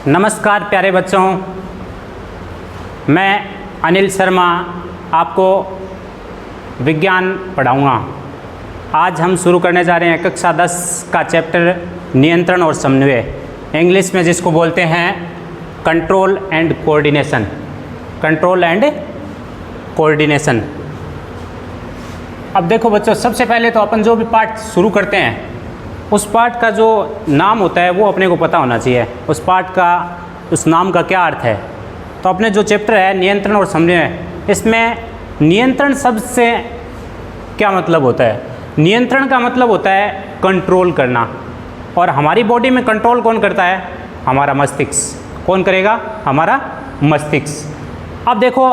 नमस्कार प्यारे बच्चों, मैं अनिल शर्मा आपको विज्ञान पढ़ाऊँगा। आज हम शुरू करने जा रहे हैं कक्षा 10 का चैप्टर नियंत्रण और समन्वय, इंग्लिश में जिसको बोलते हैं control and coordination. Control and coordination. अब देखो बच्चों, सबसे पहले तो अपन जो भी पाठ शुरू करते हैं उस पाठ का जो नाम होता है वो अपने को पता होना चाहिए। उस पाठ का, उस नाम का क्या अर्थ है। तो अपने जो चैप्टर है नियंत्रण और समन्वय, इसमें नियंत्रण शब्द से क्या मतलब होता है। नियंत्रण का मतलब होता है कंट्रोल करना, और हमारी बॉडी में कंट्रोल कौन करता है? हमारा मस्तिष्क। कौन करेगा? हमारा मस्तिष्क। अब देखो,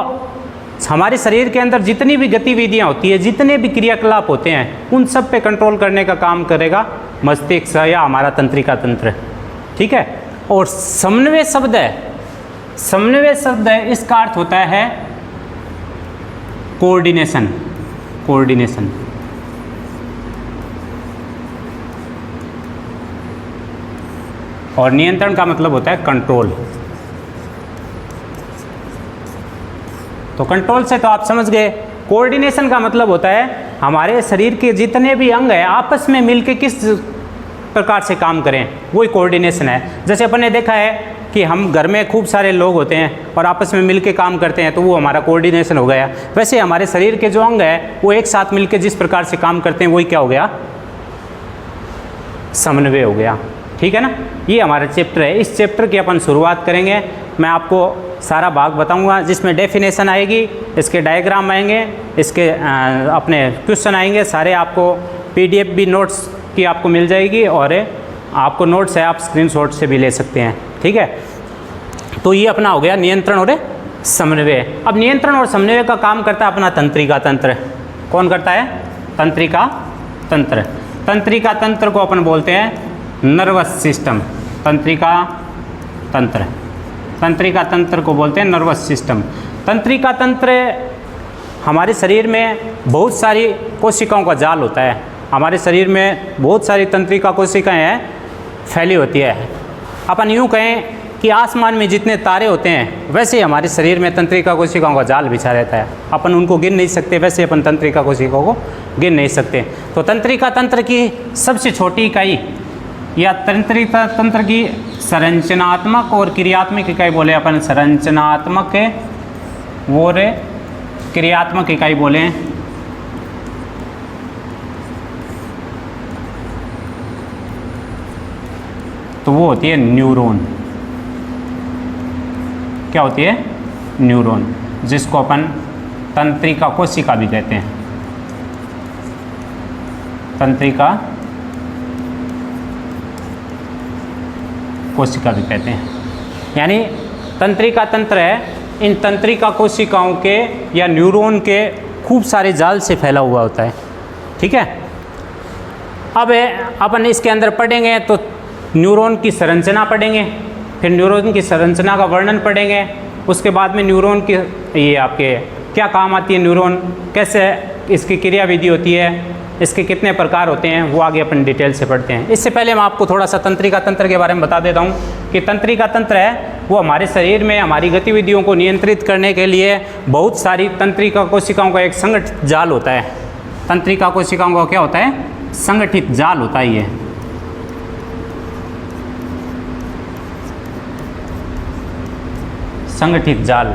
हमारे शरीर के अंदर जितनी भी गतिविधियाँ होती है, जितने भी क्रियाकलाप होते हैं, उन सब पे कंट्रोल करने का काम करेगा मस्तिष्क या हमारा तंत्रिका तंत्र। ठीक है। और समन्वय शब्द है, समन्वय शब्द है, इसका अर्थ होता है कोऑर्डिनेशन। कोऑर्डिनेशन। और नियंत्रण का मतलब होता है कंट्रोल। तो कंट्रोल से तो आप समझ गए। कोऑर्डिनेशन का मतलब होता है हमारे शरीर के जितने भी अंग हैं आपस में मिलके किस प्रकार से काम करें, वही कोऑर्डिनेशन है। जैसे अपन ने देखा है कि हम घर में खूब सारे लोग होते हैं और आपस में मिलके काम करते हैं, तो वो हमारा कोऑर्डिनेशन हो गया। वैसे हमारे शरीर के जो अंग हैं वो एक साथ मिलके जिस प्रकार से काम करते हैं वही क्या हो गया? समन्वय हो गया। ठीक है ना। ये हमारा चैप्टर है। इस चैप्टर की अपन शुरुआत करेंगे। मैं आपको सारा भाग बताऊंगा, जिसमें डेफिनेशन आएगी, इसके डायग्राम आएंगे, इसके अपने क्वेश्चन आएंगे। सारे आपको पीडीएफ भी नोट्स की आपको मिल जाएगी, और आपको नोट्स है आप स्क्रीनशॉट से भी ले सकते हैं। ठीक है। तो ये अपना हो गया नियंत्रण और समन्वय। अब नियंत्रण और समन्वय का काम करता है अपना तंत्रिका तंत्र। कौन करता है? तंत्रिका तंत्र। तंत्रिका तंत्र को अपन बोलते हैं नर्वस सिस्टम। तंत्रिका तंत्र। तंत्रिका तंत्र को बोलते हैं नर्वस सिस्टम। तंत्रिका तंत्र हमारे शरीर में बहुत सारी कोशिकाओं का जाल होता है। हमारे शरीर में बहुत सारी तंत्रिका कोशिकाएं हैं, फैली होती है। अपन यूँ कहें कि आसमान में जितने तारे होते हैं वैसे ही हमारे शरीर में तंत्रिका कोशिकाओं का जाल बिछा रहता है। अपन उनको गिन नहीं सकते, वैसे अपन तंत्रिका कोशिकाओं को गिन नहीं सकते। तो तंत्रिका तंत्र की सबसे छोटी इकाई या तंत्रिका तंत्र की संरचनात्मक और क्रियात्मक इकाई बोले अपन। संरचनात्मक और क्रियात्मक इकाई बोले। तो वो होती है न्यूरॉन। क्या होती है? न्यूरॉन, जिसको अपन तंत्रिका कोशिका भी कहते हैं। तंत्रिका कोशिका भी कहते हैं। यानी तंत्रिका तंत्र है, इन तंत्रिका कोशिकाओं के या न्यूरॉन के खूब सारे जाल से फैला हुआ होता है। ठीक है। अब अपन इसके अंदर पढ़ेंगे तो न्यूरॉन की संरचना पढ़ेंगे, फिर न्यूरॉन की संरचना का वर्णन पढ़ेंगे। उसके बाद में न्यूरॉन की ये आपके क्या काम आती है, न्यूरॉन कैसे इसकी क्रियाविधि होती है, इसके कितने प्रकार होते हैं, वो आगे अपन डिटेल से पढ़ते हैं। इससे पहले मैं आपको थोड़ा सा तंत्रिका तंत्र के बारे में बता देता हूँ कि तंत्रिका तंत्र है वो हमारे शरीर में हमारी गतिविधियों को नियंत्रित करने के लिए बहुत सारी तंत्रिका कोशिकाओं का एक संगठित जाल होता है। तंत्रिका कोशिकाओं का क्या होता है? संगठित जाल होता है। ये संगठित जाल,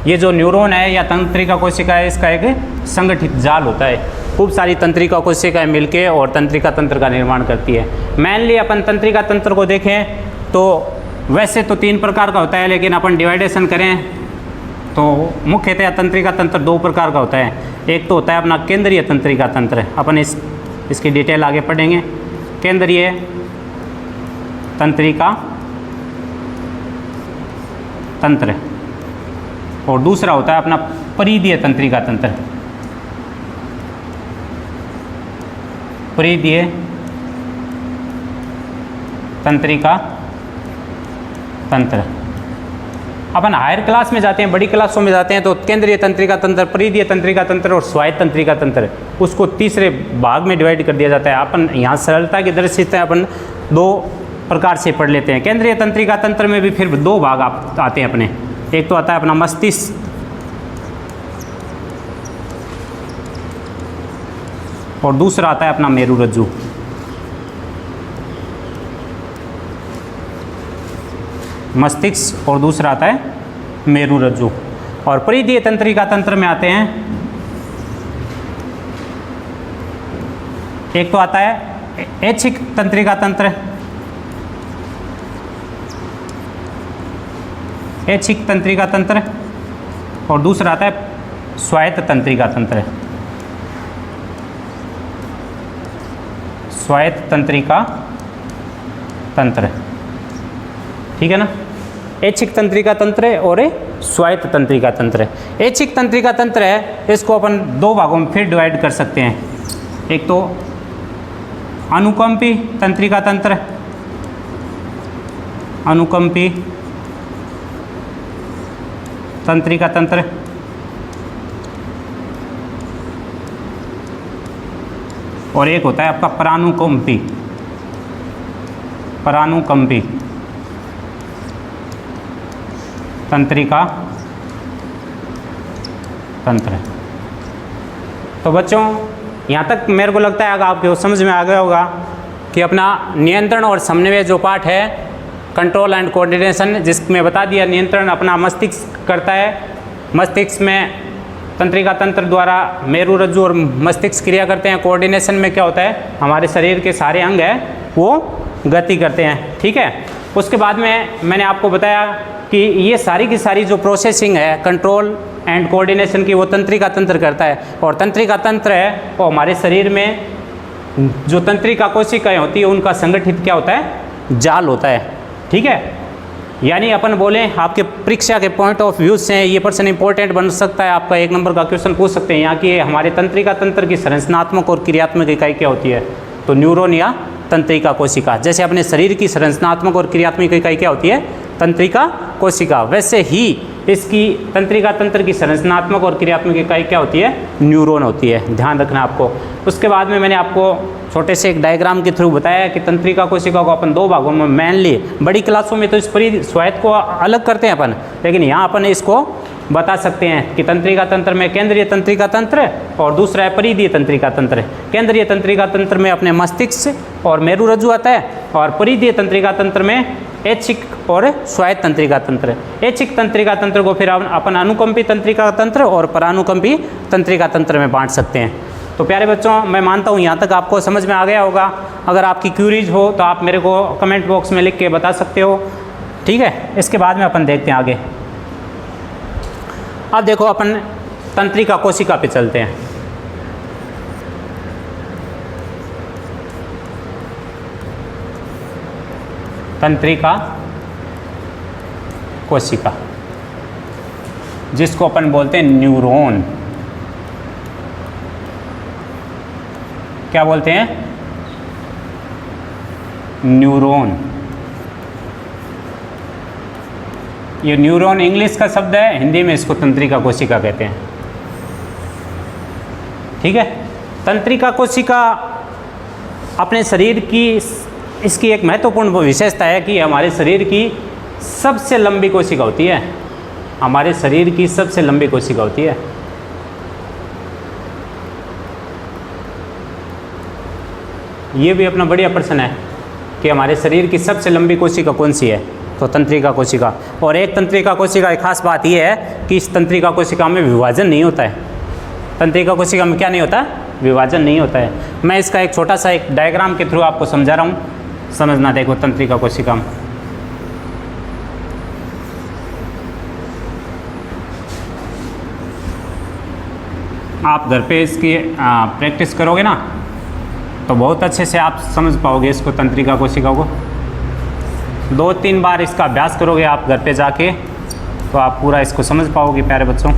ये जो न्यूरॉन है या तंत्रिका कोशिका है, इसका एक संगठित जाल होता है। खूब सारी तंत्रिका कोशिकाएं मिलके और तंत्रिका तंत्र का निर्माण करती है। मेनली अपन तंत्रिका तंत्र को देखें तो वैसे तो 3 प्रकार का होता है, लेकिन अपन डिवाइडेशन करें तो मुख्यतः तंत्रिका तंत्र 2 प्रकार का होता है। एक तो होता है अपना केंद्रीय तंत्रिका तंत्र, अपन इसकी डिटेल आगे पढ़ेंगे। केंद्रीय तंत्रिका तंत्र, और दूसरा होता है अपना परिधीय तंत्रिका तंत्र। परिधीय तंत्रिका तंत्र। अपन हायर क्लास में जाते हैं, बड़ी क्लासों में जाते हैं तो केंद्रीय तंत्रिका तंत्र, परिधीय तंत्रिका तंत्र और स्वायत्त तंत्रिका तंत्र, उसको तीसरे भाग में डिवाइड कर दिया जाता है। अपन यहाँ सरलता की दृष्टि से अपन 2 प्रकार से पढ़ लेते हैं। केंद्रीय तंत्रिका तंत्र में भी फिर दो भाग आते हैं अपने। एक तो आता है अपना मस्तिष्क और दूसरा आता है अपना मेरुरज्जु। मस्तिष्क और दूसरा आता है मेरुरज्जु। और परिधीय तंत्रिका तंत्र में आते हैं, एक तो आता है ऐच्छिक तंत्रिका तंत्र, ऐच्छिक तंत्रिका तंत्र, और दूसरा आता है स्वायत्त तंत्रिका तंत्र। स्वायत्त तंत्रिका तंत्र, ठीक है ना। ऐच्छिक तंत्रिका तंत्र और स्वायत्त तंत्रिका तंत्र। ऐच्छिक तंत्रिका तंत्र है, इसको अपन दो भागों में फिर डिवाइड कर सकते हैं। एक तो अनुकंपी तंत्रिका तंत्र, अनुकंपी तंत्रिका तंत्र, और एक होता है आपका परानुकंपी, परानुकंपी तंत्रिका तंत्र। तो बच्चों यहाँ तक मेरे को लगता है अगर आपको समझ में आ गया होगा कि अपना नियंत्रण और समन्वय जो पार्ट है, कंट्रोल एंड कोऑर्डिनेशन, जिसमें बता दिया नियंत्रण अपना मस्तिष्क करता है। मस्तिष्क में तंत्रिका तंत्र द्वारा मेरुरज्जु और मस्तिष्क क्रिया करते हैं। कोऑर्डिनेशन में क्या होता है, हमारे शरीर के सारे अंग हैं वो गति करते हैं, ठीक है। उसके बाद में मैंने आपको बताया कि ये सारी की सारी जो प्रोसेसिंग है कंट्रोल एंड कोऑर्डिनेशन की, वो तंत्रिका तंत्र करता है। और तंत्रिका तंत्र है वो हमारे शरीर में जो तंत्रिका कोशिकाएं होती है उनका संगठित क्या होता है, जाल होता है, ठीक है। यानी अपन बोले आपके परीक्षा के पॉइंट ऑफ व्यू से ये पर्सन इंपॉर्टेंट बन सकता है, आपका 1 नंबर का क्वेश्चन पूछ सकते हैं यहाँ की हमारे तंत्रिका तंत्र की संरचनात्मक और क्रियात्मक इकाई क्या होती है, तो न्यूरॉन या तंत्रिका कोशिका। जैसे अपने शरीर की संरचनात्मक और क्रियात्मक इकाई क्या होती है, तंत्रिका कोशिका, वैसे ही इसकी तंत्रिका तंत्र की संरचनात्मक और क्रियात्मक इकाई क्या होती है, न्यूरॉन होती है, ध्यान रखना आपको। उसके बाद में मैंने आपको छोटे से एक डायग्राम के थ्रू बताया कि तंत्रिका कोशिका को अपन दो भागों में मेनली, बड़ी क्लासों में तो इस स्वायत्त को अलग करते हैं अपन, लेकिन यहाँ अपन इसको बता सकते हैं कि तंत्रिका तंत्र में केंद्रीय तंत्रिका तंत्र और दूसरा है परिधीय तंत्रिका तंत्र। केंद्रीय तंत्रिका तंत्र में अपने मस्तिष्क और मेरुरज्जु आता है, और परिधीय तंत्रिका तंत्र में ऐच्छिक और स्वायत्त तंत्रिका तंत्र। ऐच्छिक तंत्रिका तंत्र को फिर अपन अनुकंपी तंत्रिका तंत्र और परानुकंपी तंत्रिका तंत्र में बांट सकते हैं। तो प्यारे बच्चों, मैं मानता हूँ यहाँ तक आपको समझ में आ गया होगा। अगर आपकी क्यूरीज हो तो आप मेरे को कमेंट बॉक्स में लिख के बता सकते हो, ठीक है। इसके बाद में अपन देखते हैं आगे। अब देखो अपन तंत्रिका कोशिका पे चलते हैं। तंत्रिका कोशिका, जिसको अपन बोलते हैं न्यूरॉन। क्या बोलते हैं, न्यूरॉन। ये न्यूरॉन इंग्लिश का शब्द है, हिंदी में इसको तंत्रिका कोशिका कहते हैं, ठीक है। तंत्रिका कोशिका अपने शरीर की, इसकी एक महत्वपूर्ण विशेषता है कि हमारे शरीर की सबसे लंबी कोशिका होती है, हमारे शरीर की सबसे लंबी कोशिका होती है। ये भी अपना बढ़िया प्रश्न है कि हमारे शरीर की सबसे लंबी कोशिका कौन सी है, तो तंत्रिका कोशिका। और एक तंत्रिका कोशिका की खास बात यह है कि इस तंत्रिका कोशिका में विभाजन नहीं होता है। तंत्रिका कोशिका में क्या नहीं होता, विभाजन नहीं होता है। मैं इसका एक छोटा सा एक डायग्राम के थ्रू आपको समझा रहा हूँ, समझना। देखो तंत्रिका कोशिका में आप घर पे इसकी प्रैक्टिस करोगे ना तो बहुत अच्छे से आप समझ पाओगे इसको, तंत्रिका कोशिका को। 2-3 बार इसका अभ्यास करोगे आप घर पे जाके तो आप पूरा इसको समझ पाओगे प्यारे बच्चों।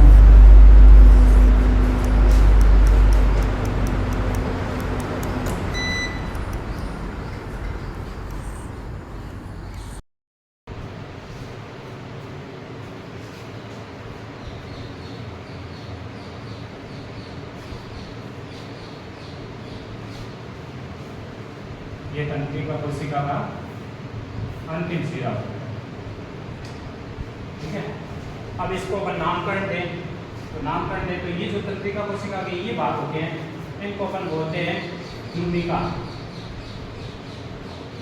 ये तंत्रिका कोशिका का अंतिम शिरा। ठीक है, अब इसको अपन नामकरण दें, तो नामकरण दें तो ये जो तंत्रिका कोशिका के ये भाग होते हैं, इनको अपन बोलते हैं ध्रुविका।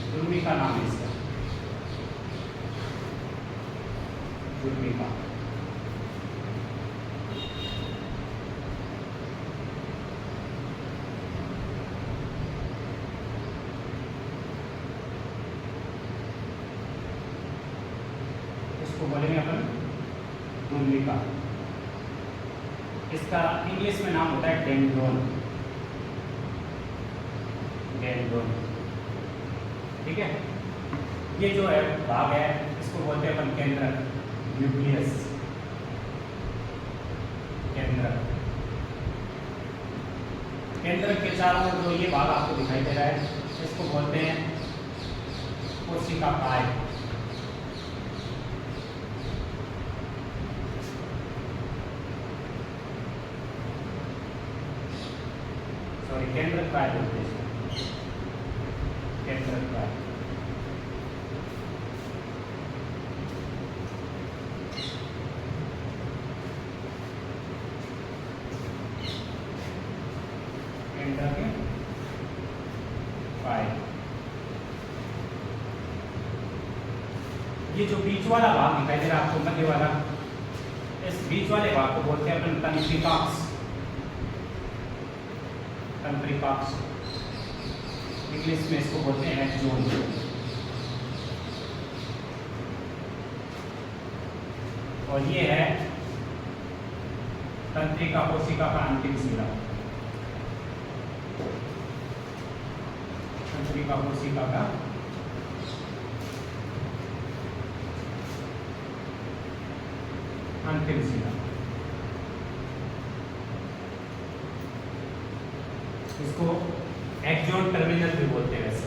ध्रुविका नाम है इसका, ध्रुविका। इसको बोलेंगे अपन ध्रुविका। इसका इंग्लिश में नाम होता है डेंड्रोन। डेंड्रोन, ठीक है। ये जो है भाग है, इसको बोलते हैं अपन केंद्रक, न्यूक्लियस, केंद्रक। केंद्रक के चारों ओर जो ये भाग आपको दिखाई दे रहा है, इसको बोलते हैं कोशिका काय। सॉरी, केंद्रक काय बोलते हैं, केंद्रक काय। ये जो बीच वाला भाग दिखाई दे रहा है आपको, मध्य वाला, इस बीच वाले भाग को बोलते हैं अपन तंत्रिकाक्ष। तंत्रिकाक्ष, इंग्लिश में इसको बोलते हैं एक्सोन। और ये है तंत्रिका कोशिका का अंतिम सिरा। तंत्रिका कोशिका का अंतिम सिरा। इसको एक्सोन टर्मिनल भी बोलते हैं वैसे।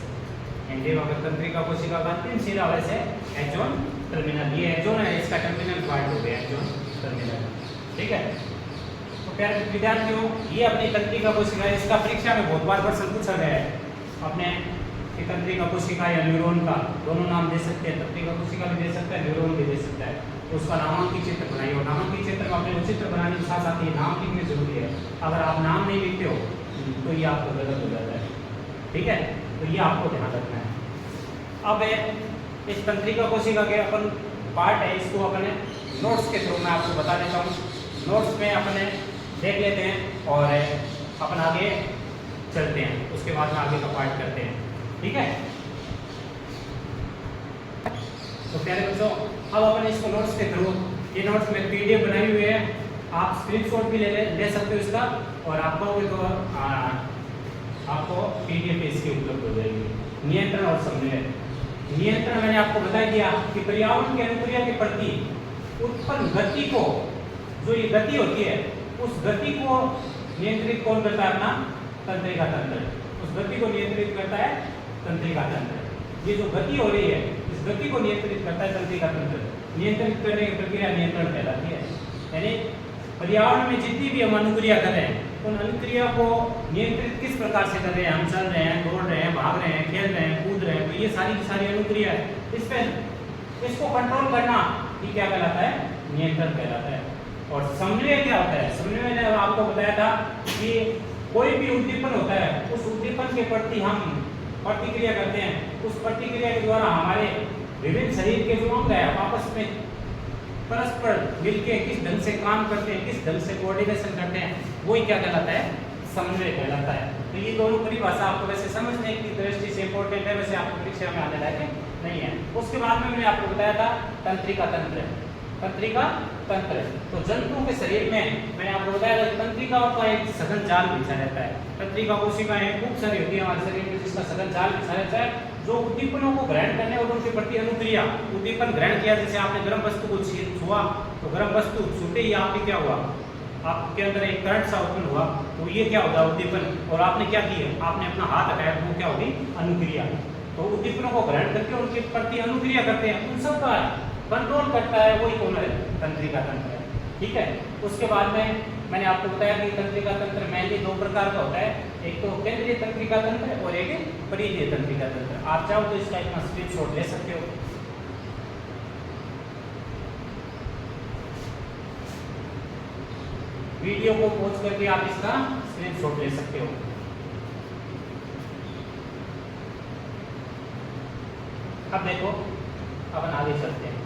हिंदी में अगर तंत्रिका कोशिका का अंतिम सिरा, वैसे एक्सोन टर्मिनल। ये एक्सोन है, इसका टर्मिनल पार्ट हो गया एक्सोन टर्मिनल। ठीक है, तो प्यारे विद्यार्थियों, ये अपनी तंत्रिका कोशिका है। इसका परीक्षा में बहुत बार प्रश्न पूछा गया है। अपने तंत्रिका कोशिका या न्यूरॉन का दोनों नाम दे सकते हैं, तंत्रिका कोशिका भी दे सकता है, न्यूरॉन भी दे सकता है। तो उसका नामांकित चित्र बनाइए, और नामांकित चित्र में अपने चित्र बनाने के साथ साथ ये नाम लिखने जरूरी है। अगर आप नाम नहीं लिखते हो तो ये आपको गलत हो जाता है। ठीक है, तो ये आपको ध्यान रखना है। अब इस तंत्रिका कोशिका के अपन पार्ट है, इसको अपने नोट्स के थ्रू मैं आपको बता देता हूँ। नोट्स में अपने देख लेते हैं और अपन आगे चलते हैं, उसके बाद में आगे का पार्ट करते हैं। ठीक है, तो प्यारे बच्चों, अब अपन इसको नोट्स के थ्रू, ये नोट्स में पीडीएफ बनाई हुई है, आप स्क्रीनशॉट भी ले सकते हो इसका, और आपको तो आपको पीडीएफ इसकी उपलब्ध हो जाएगी। नियंत्रण और समन्वय। नियंत्रण मैंने आपको बता दिया कि पर्यावरण की अनुक्रिया के प्रति उत्पन्न गति को, जो ये गति होती है, उस गति को नियंत्रित कौन करता है? अपना तंत्रिका तंत्र। उस गति को नियंत्रित करता है तंत्रिका तंत्र। ये जो गति हो रही है, इस गति को नियंत्रित करता है तंत्रिका तंत्र। नियंत्रित करने की प्रक्रिया नियंत्रण कहलाती है। यानी पर्यावरण में जितनी भी हम अनुक्रिया कर रहे हैं, उन अनुक्रिया को नियंत्रित किस प्रकार से कर रहे हैं? हम चल रहे हैं, दौड़ रहे हैं, भाग रहे हैं, खेल रहे हैं, कूद रहे हैं, तो ये सारी की सारी अनुक्रिया है। इसको कंट्रोल करना ये क्या कहलाता है? नियंत्रण कहलाता है। और समन्वय क्या होता है? समन्वय मैंने आपको बताया था कि कोई भी उद्दीपन होता है, उस उद्दीपन के प्रति हम प्रतिक्रिया करते हैं। उस प्रतिक्रिया के द्वारा हमारे विभिन्न शरीर के जो अंग है आपस में परस्पर मिलके किस ढंग से काम करते हैं, किस ढंग से कोऑर्डिनेशन करते हैं, वही क्या कहलाता है? समन्वय कहलाता है। तो ये दोनों परिभाषा आपको वैसे समझने की दृष्टि से इंपॉर्टेंट है, वैसे आपको परीक्षा में आने लायक नहीं है। उसके बाद में मैंने आपको बताया था तंत्रिका तंत्र। तंत्रिका तंत्र, तो जंतुओं के शरीर में मैंने आपको बताया था तंत्रिका का एक सघन जाल बिछा रहता है। तंत्रिका कोशिकाएं खूब सारी होती है हमारे शरीर में, जिसका सघन जाल बिछा रहता है, जो उद्दीपनों को ग्रहण करने और उनके प्रति अनुक्रिया, उद्दीपन ग्रहण किया, जैसे आपने गर्म वस्तु को छुआ, तो गर्म वस्तु छूते ही आपके क्या हुआ? आपके अंदर एक करंट सा उत्पन्न हुआ, तो ये क्या होता है? उद्दीपन। और आपने क्या किया? आपने अपना हाथ हटाया, तो क्या होगी? अनुक्रिया। तो उद्दीपनों को ग्रहण करके उनके प्रति अनुक्रिया करते हैं, उन सब का कंट्रोल करता है, वही कौन है? तंत्रिका तंत्र है। ठीक है, उसके बाद में मैंने आपको बताया कि तंत्रिका तंत्र मेनली दो प्रकार का होता है, एक तो केंद्रीय तंत्रिका तंत्र और एक परिधीय तंत्रिका तंत्र। आप चाहो तो इसका इतना स्क्रीनशॉट ले सकते हो। वीडियो को पॉज करके आप इसका स्क्रीनशॉट ले सकते हो। अब देखो अपन आगे चलते हैं।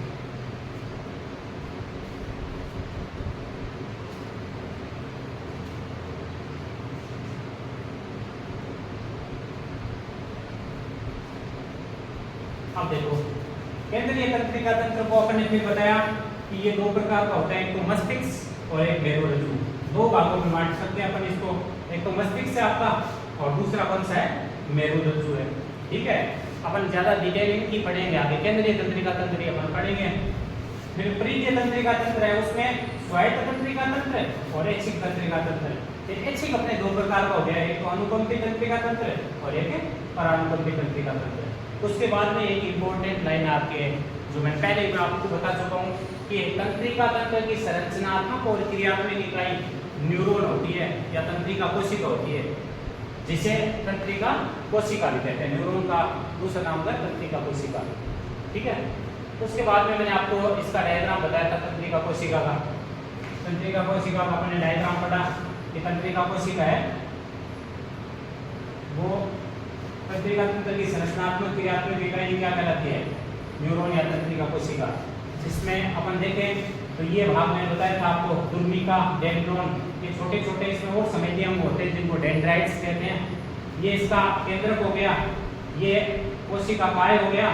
अब देखो केंद्रीय तंत्रिका तंत्र को अपन ने फिर बताया कि ये दो प्रकार का होता है, एक तो मस्तिष्क और एक मेरुरज्जु। दो भागों में बांट सकते हैं अपन इसको, एक तो मस्तिष्क है आपका और दूसरा कौन सा है, मेरुरज्जु है। ठीक है, अपन ज्यादा डिटेलिंग की पढ़ेंगे आगे। केंद्रीय तंत्रिका तंत्र अपन पढ़ेंगे। फिर परिधीय तंत्रिका तंत्र है, उसमें स्वायत्त तंत्रिका तंत्र और ऐच्छिक तंत्रिका तंत्र। ऐच्छिक अपने दो प्रकार का हो गया, एक तो अनुकंपी तंत्रिका तंत्र और एक परानुकंपी तंत्रिका तंत्र। उसके बाद में एक इंपॉर्टेंट लाइन आपके जो मैं पहले ही आपको बता चुका हूँ कि तंत्रिका तंत्र की संरचनात्मक और क्रियात्मक इकाई न्यूरॉन होती है या तंत्रिका कोशिका होती है, जिसे तंत्रिका कोशिका भी कहते हैं। न्यूरॉन का दूसरा नाम है तंत्रिका कोशिका। ठीक है, उसके बाद में मैंने आपको इसका डायग्राम बताया था तंत्रिका कोशिका का। तंत्रिका कोशिका का अपने डायग्राम पढ़ा कि तंत्रिका कोशिका है वो तंत्रिका तंत्र की संरचनात्मक क्रियात्मक इकाई क्या कहलाती है, न्यूरॉन या तंत्रिका कोशिका। जिसमें अपन देखें तो ये भाग मैंने बताया था आपको, दुर्मिका, डेंड्रॉन, ये छोटे छोटे इसमें और समेटी अंग होते हैं जिनको डेंड्राइट्स कहते हैं। ये इसका केंद्रक हो गया, ये कोशिका काय हो गया,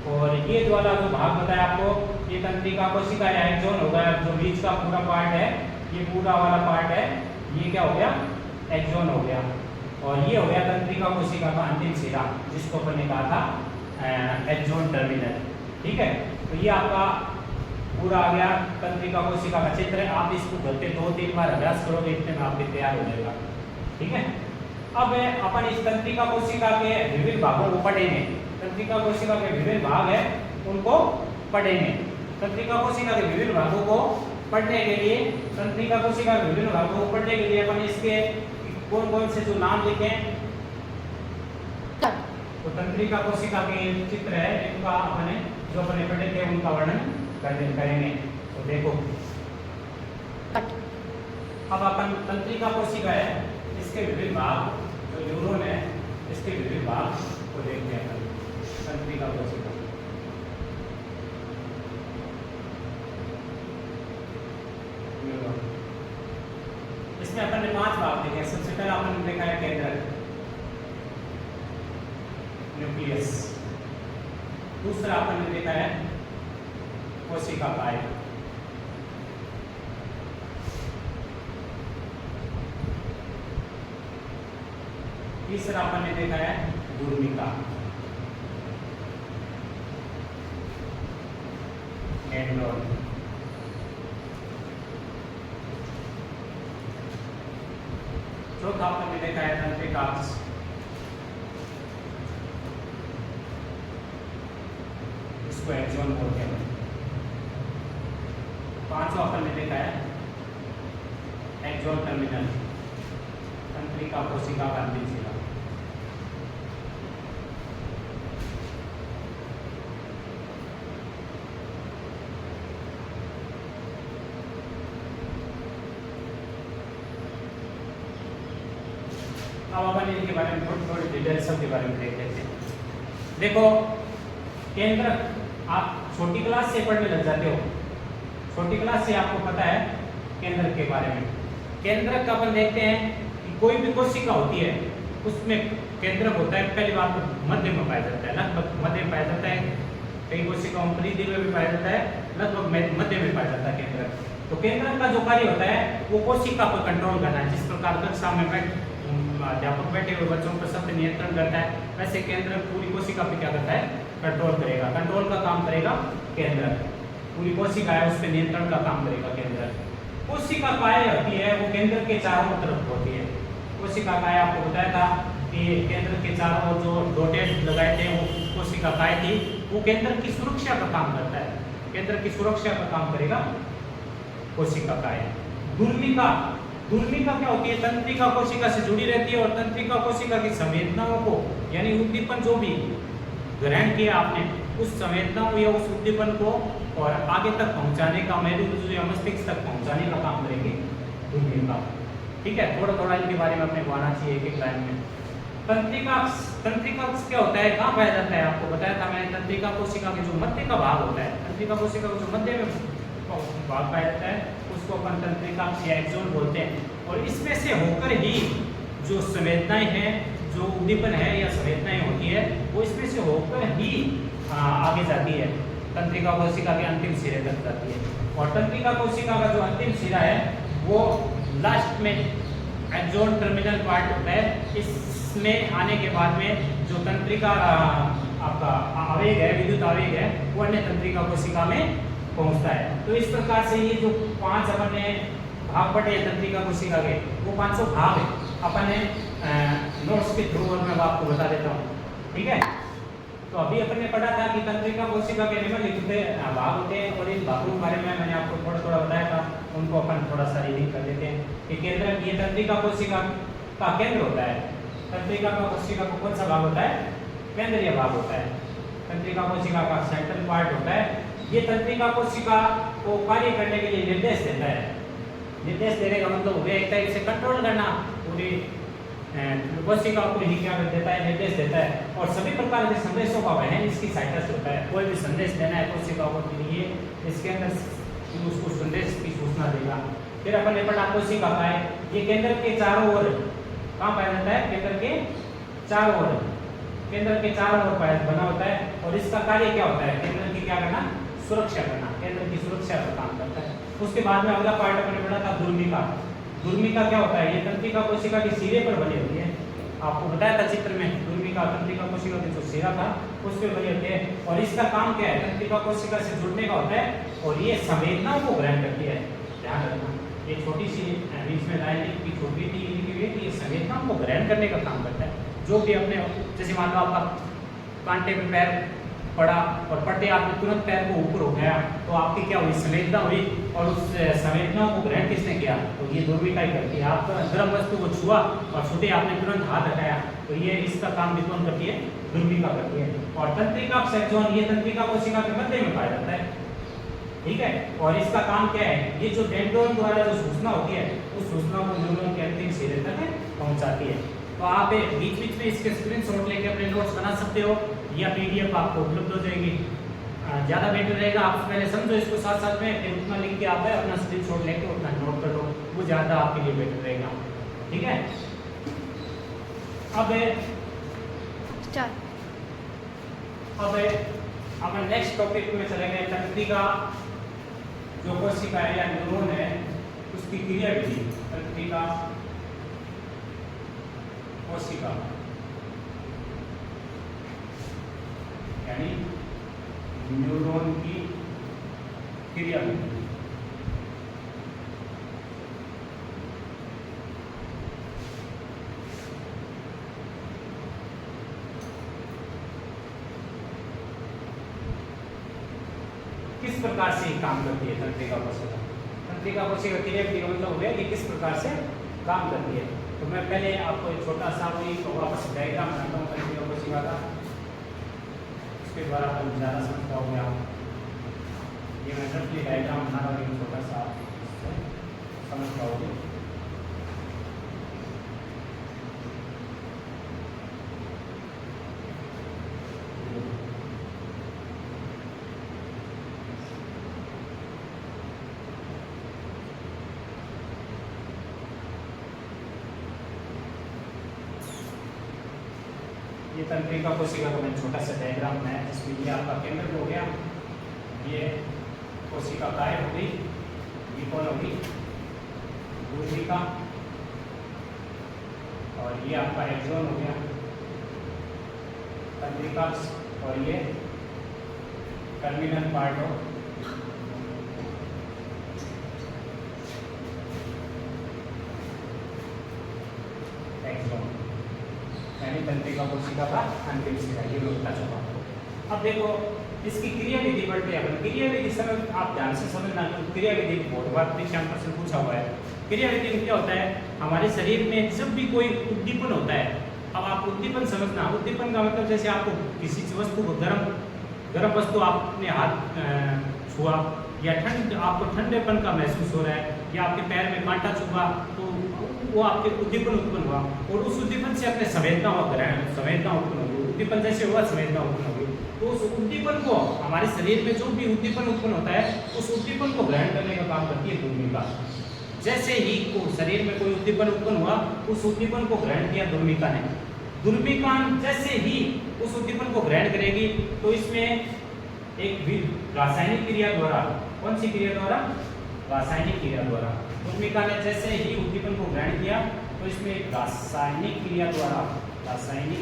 और ये जो वाला जो भाग बताया आपको ये तंत्रिका कोशिका या एक्सॉन हो गया। जो बीच का पूरा पार्ट है, ये पूरा वाला पार्ट है, ये क्या हो गया, एक्सॉन हो गया। और ये हो गया तंत्रिका कोशिका का अंतिम सिरा, जिसको अपन ने कहा था एक्सॉन टर्मिनल। ठीक है, तो ये आपका पूरा आ गया तंत्रिका कोशिका का चित्र। आप इसको घर पे 2-3 बार अभ्यास करोगे, इतने में आपके तैयार हो जाएगा। ठीक है, अब अपन इस तंत्रिका कोशिका के विभिन्न भागों को पढ़ेंगे। तंत्रिका कोशिका के विभिन्न भाग है उनको पढ़ेंगे। तंत्रिका कोशिका के विभिन्न भागों को पढ़ने के लिए, तंत्रिका कोशिका के विभिन्न भागों को पढ़ने के लिए अपन इसके कौन कौन से जो नाम लिखें, तो तंत्रिका कोशिका के चित्र है इनका अपने जो अपने पढ़े थे उनका वर्णन करेंगे। तो देखो अब अपन तंत्रिका कोशिका है, इसके विभिन्न भाग, जो न्यूरॉन है इसके विभिन्न भाग को देखते हैं। तंत्रिका कोशिका इसमें अपन ने 5 भाग देखे। सबसे पहला अपन ने देखा है केंद्रक, न्यूक्लियस। दूसरा अपन ने देखा है कोशिका काय। तीसरा अपन ने देखा है दुर्मिका। डेंड्रॉन। चौथा अपन ने देखा है तंत्रिकाक्ष। इसको एक्सॉन बोलते हैं। पांचवा अपन ने देखा है एक्सॉन टर्मिनल, तंत्रिका कोशिका का अंतिम सिरा। अब अपन इनके बारे में थोड़ी डिटेल सब के बारे में देख लेते हैं। देखो केंद्र आप छोटी क्लास से पढ़ने लग जाते हो, छोटी क्लास से आपको पता है केंद्र के बारे में। केंद्रक का अपन देखते हैं कि कोई भी कोशिका होती है उसमें केंद्रक होता है। पहली बात तो मध्य में पाया जाता है, लगभग मध्य में पाया जाता है। कई कोशिकाओं परिधि में भी पाया जाता है, लगभग मध्य में पाया जाता है केंद्रक। तो केंद्रक का जो कार्य होता है वो कोशिका पर कंट्रोल करना है। जिस प्रकार कक्षा में अध्यापक बैठे हुए बच्चों पर सब नियंत्रण करता है, वैसे केंद्रक पूरी कोशिका पे क्या करता है, कंट्रोल करेगा। कंट्रोल का काम करेगा केंद्रक। पूरी कोशिका है उस पर नियंत्रण का काम करेगा केंद्रक। कोशिका काय होती है वो केंद्र के चारों तरफ होती है। कोशिका काय आपको बताया था कि केंद्र के चारों ओर जो डॉटेड लगाए थे वो कोशिका काय थी, वो केंद्र की सुरक्षा का काम करता है। केंद्र की सुरक्षा का काम करेगा कोशिका काय। दुर्मिका, दुर्मिका क्या होती है, तंत्रिका कोशिका से जुड़ी रहती है और तंत्रिका कोशिका की संवेदनाओं को यानी उद्दीपन जो भी ग्रहण किया आपने उस संवेदनाओं या उस उद्दीपन को और आगे तक पहुंचाने का, मेरुरज्जु या मस्तिष्क तक पहुंचाने का काम करेगी धुर्मिका। ठीक है, थोड़ा थोड़ा इनके बारे में अपने को आना चाहिए एक एक लाइन में। तंत्रिकाक्ष, तंत्रिकाक्ष क्या होता है, कहाँ पाया जाता है, आपको बताया था मैंने। तंत्रिका कोशिका के जो मध्य का भाग होता है, तंत्रिका कोशिका का जो मध्य में भाग पाया जाता है उसको अपन तंत्रिकाक्ष या एक्सोन बोलते हैं। और इसमें से होकर ही जो संवेदनाएं हैं, जो उद्दीपन है या संवेदनाएं होती है, वो इसमें से होकर ही आगे जाती है, तंत्रिका कोशिका के अंतिम सिरे तक जाती है। और तंत्रिका कोशिका का जो अंतिम सिरा है वो लास्ट में एक्सोन टर्मिनल पार्ट होता है। इसमें आने के बाद में जो तंत्रिका आपका आवेग है, विद्युत आवेग है, वो अन्य तंत्रिका कोशिका में पहुंचता है। तो इस प्रकार से ये जो 5 अपन ने भाग पढ़े तंत्रिका कोशिका के, वो 500 भाग है। अपन ने नोट्स के थ्रू और मैं आपको बता देता हूँ। ठीक है, तो अभी अपन ने पढ़ा था कि तंत्रिका कोशिका के निम्नलिखित भाग होते हैं, और इन भागों के बारे में मैंने आपको थोड़ा थोड़ा बताया था, उनको अपन थोड़ा सा रीडिंग कर देते हैं। कि केंद्र, ये तंत्रिका कोशिका का केंद्र होता है। तंत्रिका कोशिका का कौन सा भाग होता है, केंद्रीय भाग होता है। तंत्रिका कोशिका का सेंट्रल पार्ट होता है। ये तंत्रिका कोशिका को कार्य करने के लिए निर्देश देता है। निर्देश देने का मतलब हो गया एक टाइप से कंट्रोल करना, पूरी कोशिका को ही क्या कर देता है, निर्देश देता है। और सभी प्रकार के संदेशों का वहन इसकी सहायता से होता है। कोई भी संदेश देना है कोशिकाओं के लिए, इसके अंदर उसको संदेश की सूचना देगा। फिर अपन ने पढ़ा कोशिका का है, ये केंद्र के चारों ओर कहाँ पाया जाता है, केंद्र के चारों ओर, केंद्र के चारों ओर बना होता है। और इसका कार्य क्या होता है, केंद्र की क्या करना, सुरक्षा करना, केंद्र की सुरक्षा का काम करता है। उसके बाद में अगला पार्ट अपन ने पढ़ा था धुर्मिका। धुर्मिका क्या होता है, ये तंत्रिका कोशिका के सिरे पर बनी होती है। आपको बताया था चित्र में, धुर्मिका तंत्रिका कोशिका का जो सिरा था उस पर बनी होती है। और इसका काम क्या है, तंत्रिका कोशिका से जुड़ने का होता है, और ये संवेदनाओं को ग्रहण करती है। ध्यान रखना, ये छोटी सी बीच में लाइन की छोटी सी लिखी हुई है कि ये संवेदनाओं को ग्रहण करने का काम करता है। जो भी अपने, जैसे मान लो आपका कांटे में पैर पड़ा और पड़ते आपने तुरंत पैर को ऊपर उठाया, तो आपकी क्या हुई, संवेदना हुई, और उस संवेदनाओं को ग्रहण किसने किया, तो ये धुर्मिका ही करती है। आप गर्म वस्तु को छुआ और छूटे आपने तुरंत हाथ हटाया, तो ये इसका काम भी कौन करती है, धुर्मिका करती है। और तंत्रिका एक्सोन, ये तंत्रिका कोशिका के मध्य में पाया जाता है। ठीक है, और इसका काम क्या है, ये जो डेंड्रोन द्वारा जो सूचना होती है, उस सूचना को न्यूरॉन के अंतिम सिरे तक पहुंचाती है। तो आप बीच बीच में इसके स्क्रीनशॉट लेके अपने नोट्स बना सकते हो, या पीडीएफ आपको उपलब्ध हो जाएगी, ज़्यादा बेटर रहेगा। आप पहले समझो इसको साथ साथ में, फिर उतना लिख के आप अपना स्क्रीनशॉट लेके उतना नोट कर लो, वो ज़्यादा आपके लिए बेटर रहेगा। ठीक है, अब नेक्स्ट टॉपिक में चलेंगे। तंत्रिका जो कोशिका है या न्यूरॉन है, उसकी क्रियाविधि। तंत्रिका कोशिका यानी न्यूरॉन की क्रियाविधि। किस प्रकार से काम करती है तंत्रिका कोशिका। तंत्रिका कोशिका क्रियाविधि का मतलब हो गया कि किस प्रकार से काम करती है। तो मैं पहले आपको एक छोटा सा वापस डायग्राम बनाता हूँ तंत्रिका कोशिका का, उसके द्वारा आप ज़्यादा समझ पाओगे। आप ये मैं रफली डायग्राम बना रहा हूँ, छोटा सा समझ पाओगे। ये तंत्रिका कोशिका का मैंने छोटा सा डायग्राम बनाया, जिसमें ये आपका केंद्र हो गया, ये कोशिका काय हो गई, ये कौन होगी, धुर्मिका, और ये आपका एक्सोन हो गया तंत्रिका, और ये टर्मिनल पार्ट हो एक्सोन, यानी तंत्रिका कोशिका का अंतिम सिरा। ये लोग का जवाब। अब देखो इसकी क्रियाविधि बढ़ते हैं। क्रियाविधि समझ, आप ध्यान से समझना, क्रियाविधि बहुत बार परीक्षा में प्रश्न पूछा हुआ है। क्रियाविधि में क्या होता है, हमारे शरीर में जब भी कोई उद्दीपन होता है, अब आप उद्दीपन समझना, उद्दीपन का मतलब जैसे आपको किसी वस्तु को गर्म वस्तु आपने हाथ छुआ, या आपको ठंडेपन का महसूस हो रहा है, या आपके पैर में कांटा चुभा तो वो आपके उद्दीपन उत्पन्न हुआ और उस उद्दीपन से अपने संवेदना उत्पन्न होगी, उद्दीपन जैसे हुआ संवेदना उत्पन्न होगी। तो उस उद्दीपन को हमारे शरीर में जो भी उद्दीपन उत्पन्न होता है उस उद्दीपन को ग्रहण करने का काम करती है दुर्मिका। जैसे ही शरीर में कोई उद्दीपन उत्पन्न हुआ उस उद्दीपन को ग्रहण किया दुर्मिका ने। दुर्मिका जैसे ही उस उद्दीपन को ग्रहण करेगी तो इसमें एक रासायनिक क्रिया द्वारा, कौन सी क्रिया द्वारा? रासायनिक क्रिया द्वारा। दुर्मिका ने जैसे ही उद्दीपन को ग्रहण किया तो इसमें एक रासायनिक क्रिया द्वारा, रासायनिक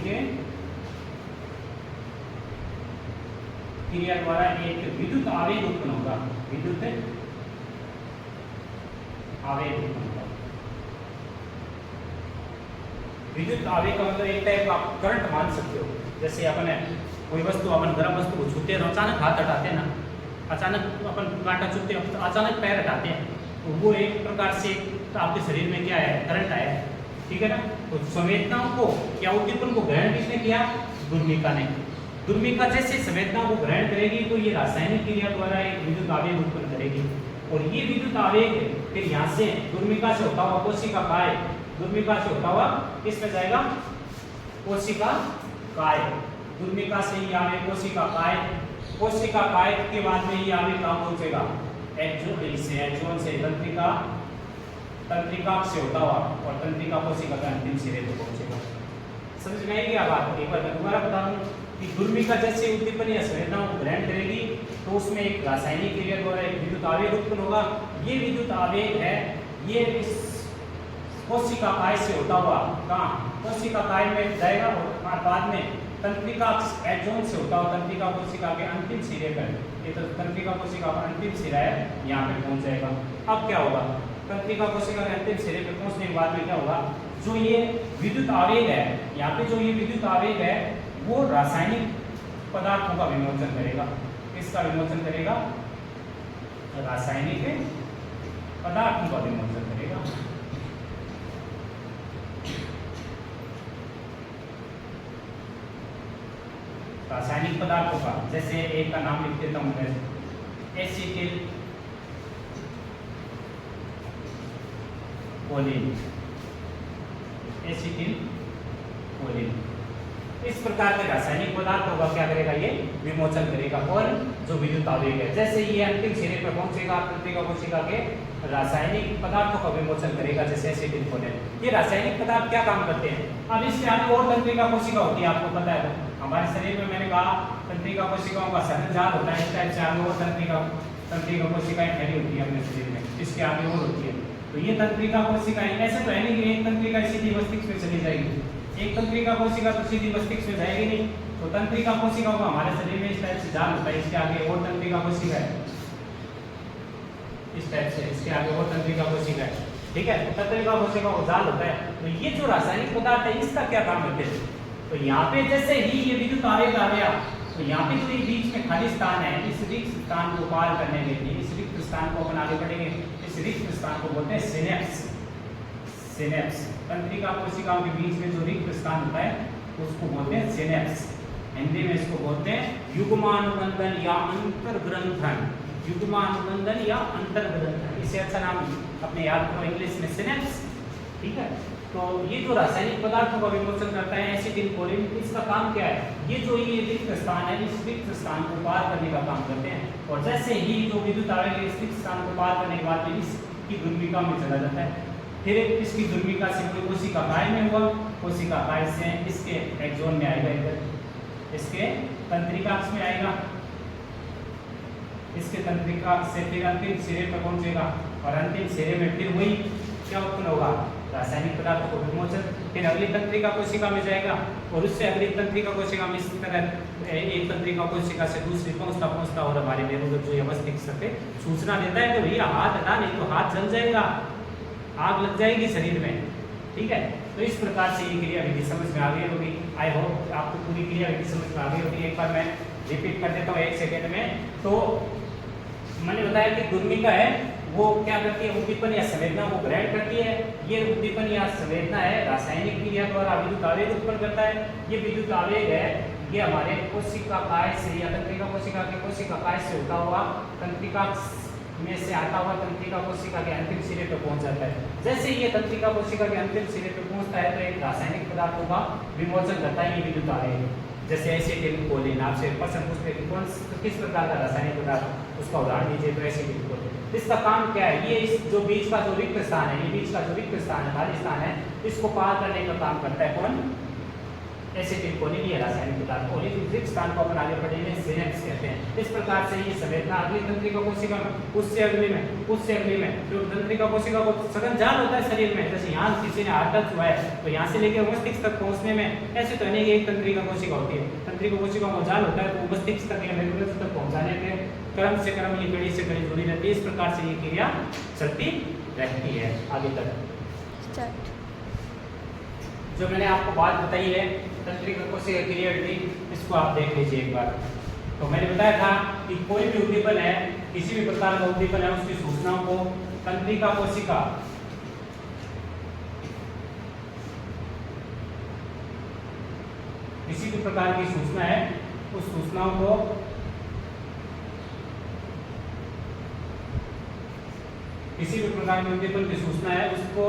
क्रिया द्वारा एक विद्युत आवेग उत्पन्न होगा, विद्युत आवेग उत्पन्न होगा। विद्युत आवेग का मतलब एक टाइप का आप करंट मान सकते हो। जैसे अपन कोई वस्तु, अपन गर्म वस्तु को छूते हैं तो अचानक हाथ हटाते हैं ना, अचानक अपन कांटा छूते हैं, अचानक पैर हटाते हैं, तो वो एक प्रकार से आपके शरीर में क्या है? करंट आया है, ठीक है ना। तो संवेदनाओं को या उद्दीपन को ग्रहण किसने किया? दुर्मिका ने। दुर्मिका जैसे संवेदनाओं को ग्रहण करेगी तो ये रासायनिक क्रिया द्वारा एक विद्युत आवेग उत्पन्न करेगी और ये विद्युत आवेग फिर यहाँ से दुर्मिका से होता हुआ कोशिका काय, दुर्मिका से होता हुआ किसमें जाएगा? कोशिका काय। दुर्मिका से ये आवेग कोशिका काय, कोशिका काय के बाद में ये आवेग कहाँ पहुंचेगा? एक्सोन से तंत्रिका से होता हुआ और तंत्रिका कोशिका के अंतिम सिरे पर पहुंचेगा। समझ में आएगी बात? एक बार मैं दोबारा बता दूं कि दुर्मिका जैसे उद्दीपन या संवेदनाओं को ग्रहण करेगी तो उसमें एक रासायनिक क्रिया द्वारा एक विद्युत आवेग उत्पन्न होगा। ये विद्युत आवेग है, ये इस कोशिका काय से होता हुआ कहाँ? कोशिका काय में जाएगा और बाद में तंत्रिका एक्सोन से होता हुआ तंत्रिका कोशिका के अंतिम सिरे पर, ये तो तंत्रिका कोशिका का अंतिम सिरा है, यहाँ पे पहुंच जाएगा। अब क्या होगा? तंत्रिका कोशिका के अंतिम सिरे पे पहुंचने के बाद में क्या होगा? जो ये विद्युत आवेग है, यहाँ पे जो ये विद्युत आवेग है वो रासायनिक पदार्थों का विमोचन करेगा। किसका विमोचन करेगा? रासायनिक पदार्थों का विमोचन करेगा। रासायनिक पदार्थों का, जैसे एक का नाम लिख देता हूं मैं, एसिटिल कोलिन, एसिटिल कोलिन। इस प्रकार के रासायनिक पदार्थों का क्या करेगा? ये विमोचन करेगा और जो विद्युत आवेग है जैसे ये अंतिम सिरे पर पहुंचेगा तंत्रिका कोशिका के रासायनिक पदार्थों का विमोचन करेगा, जैसे एसिटिल कोलिन। ये रासायनिक पदार्थ क्या काम करते हैं? अब इसके आगे और तंत्रिका कोशिका होती है, आपको पता है हमारे शरीर में, मैंने कहा तंत्रिका कोशिकाओं का सघन जाल होता है, इस टाइप से आगे और तंत्रिका कोशिकाएं फैली होती है अपने शरीर में, इसके आगे और होती है। तो ये तंत्रिका कोशिकाएं, ऐसे तो है नहीं कि एक तंत्रिका सीधी मस्तिष्क में चली जाएगी, एक तंत्रिका कोशिका तो सीधी मस्तिष्क में जाएगी नहीं। तो तंत्रिका कोशिकाओं का हमारे शरीर में इस टाइप से जाल होता है, इसके आगे और तंत्रिका कोशिका है, इस टाइप से इसके आगे और तंत्रिका कोशिका है, ठीक है। तो तंत्रिका कोशिका का जाल होता है। तो ये जो रासायनिक पदार्थ है इसका क्या काम करते हैं? तो यहाँ पे जैसे ही ये विद्युत आवेग आ गया तो यहाँ पे जो बीच में खाली स्थान है, इस रिक्त स्थान को पार करने के लिए, इस रिक्त स्थान को अपन आगे बढ़ेंगे, इस रिक्त स्थान को बोलते हैं सिनेप्स। सिनेप्स, तंत्रिका कोशिकाओं के बीच में जो रिक्त स्थान होता है उसको बोलते हैं सिनेप्स। हिंदी में इसको बोलते हैं युग्मानुबंधन या अंतर्ग्रंथन, युग्मानुबंधन या अंतर्ग्रंथन। इससे अच्छा नाम अपने याद करो इंग्लिश में सिनेप्स, ठीक है। तो ये जो रासायनिक पदार्थों का विमोचन करता है एसिटिल कोलिन, इसका काम क्या है? ये जो ये रिक्त स्थान है, इस रिक्त स्थान को पार करने का काम करते हैं और जैसे ही जो विद्युत आवेग इस रिक्त स्थान को पार करने के बाद में इसकी दुर्मिका में चला जाता है। फिर इसकी दुर्मिका से कोई कोशिका काय में हुआ, कोशिका काय से इसके एक्सोन में आएगा, इधर इसके तंत्रिकाक्ष में आएगा, इसके तंत्रिकाक्ष से फिर अंतिम सिरे पर पहुंचेगा और अंतिम सिरे में फिर वही क्या उत्पन्न होगा? रासायनिक पदार्थों को विमोचन। फिर अगली तंत्रिका कोशिका में जाएगा और उससे अगली तंत्रिका कोशिका में इस तरह एक तंत्रिका कोशिका से दूसरी पहुंचता और हमारे मेरुदंड जो मस्तिष्क पे सूचना देता है कि भैया हाथ हटा, नहीं तो हाथ जल जाएगा, आग लग जाएगी शरीर में, ठीक है। तो इस प्रकार से ये क्रिया विधि समझ में आ गई होगी। आई होप आपको पूरी क्रिया विधि समझ में आ गई होगी। एक बार मैं रिपीट कर देता हूँ 1 सेकेंड में। तो मैंने बताया कि दुर्मिका है वो क्या करती है? उद्दीपन या संवेदना को ग्रहण करती है। ये उद्दीपन या संवेदना है रासायनिक क्रिया द्वारा विद्युत आवेग उत्पन्न करता है। ये विद्युत आवेग है ये हमारे कोशिका काय से या तंत्रिका कोशिका के कोशिका काय से होता हुआ तंत्रिका में से आता हुआ तंत्रिका कोशिका के अंतिम सिरे पर पहुंच जाता है। जैसे ये तंत्रिका कोशिका के अंतिम सिरे पर पहुंचता है तो एक रासायनिक पदार्थों का विमोचन करता है, ये विद्युत आवेग। जैसे एसिटिलकोलिन, आपसे प्रश्न पूछते हैं कि किस प्रकार का रासायनिक पदार्थ, उसका उदाहरण दीजिए तो एसिटिलकोलिन। इसका काम क्या है, ये इस जो बीच का जो रिक्त स्थान है, ये बीच का जो रिक्त स्थान है, खाली स्थान है, इसको पार करने का काम करता है कौन, एसिटिलकोलिन, ये रासायनिक पदार्थ। और इस रिक्त स्थान को अपन आगे पढ़ेंगे सिनेप्स कहते हैं। इस प्रकार से ये संवेदना अगली तंत्रिका कोशिका में, उससे अगली में जो तंत्रिका कोशिका को सघन जाल होता है शरीर में, जैसे यहाँ किसी ने हाथ टच हुआ है तो यहाँ से लेकर मस्तिष्क तक पहुँचने में ऐसे तो नहीं कि एक तंत्रिका कोशिका होती है, तंत्रिका कोशिका में जाल होता है तो मस्तिष्क तक या मेरुरज्जु तक पहुँचाने के क्रम से क्रम ये कड़ी से कड़ी जुड़ी रहती है। इस प्रकार से ये क्रिया चलती रहती है आगे तक। जो मैंने आपको बात बताई है तंत्रिका कोशिका क्रियाविधि, इसको आप देख लीजिए एक बार। तो मैंने बताया था कि कोई भी उद्दीपन है, किसी भी प्रकार का उद्दीपन है, उसकी सूचनाओं को तंत्रिका कोशिका किसी भी प्रकार की सूचना है, उस सूचनाओं को किसी भी प्रकार के उद्दीपन की सूचना है उसको